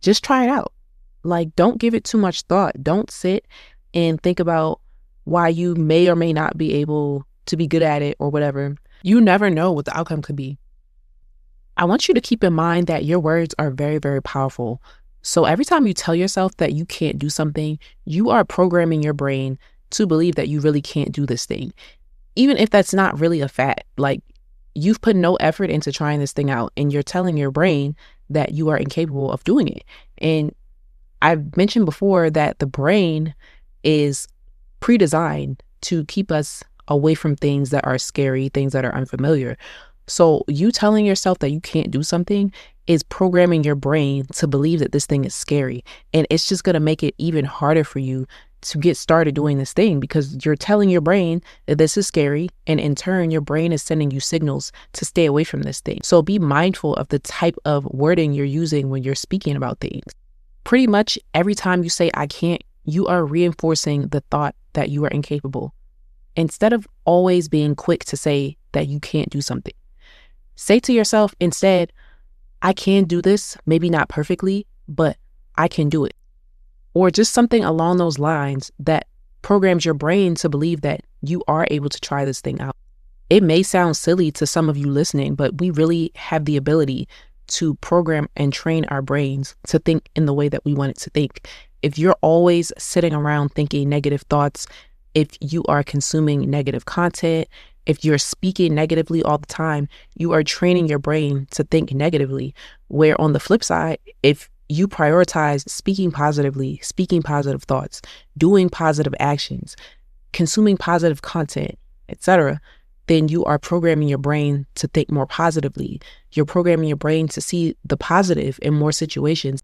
just try it out. Like, don't give it too much thought. Don't sit and think about why you may or may not be able to be good at it or whatever. You never know what the outcome could be. I want you to keep in mind that your words are very, very powerful. So every time you tell yourself that you can't do something, you are programming your brain to believe that you really can't do this thing. Even if that's not really a fact, like you've put no effort into trying this thing out and you're telling your brain that you are incapable of doing it. And I've mentioned before that the brain is pre-designed to keep us away from things that are scary, things that are unfamiliar. So you telling yourself that you can't do something is programming your brain to believe that this thing is scary. And it's just going to make it even harder for you to get started doing this thing because you're telling your brain that this is scary. And in turn, your brain is sending you signals to stay away from this thing. So be mindful of the type of wording you're using when you're speaking about things. Pretty much every time you say, I can't, you are reinforcing the thought that you are incapable. Instead of always being quick to say that you can't do something, say to yourself instead, I can do this, maybe not perfectly, but I can do it. Or just something along those lines that programs your brain to believe that you are able to try this thing out. It may sound silly to some of you listening, but we really have the ability to program and train our brains to think in the way that we want it to think. If you're always sitting around thinking negative thoughts, if you are consuming negative content, if you're speaking negatively all the time, you are training your brain to think negatively. Where on the flip side, if you prioritize speaking positively, speaking positive thoughts, doing positive actions, consuming positive content, etc., then you are programming your brain to think more positively. You're programming your brain to see the positive in more situations.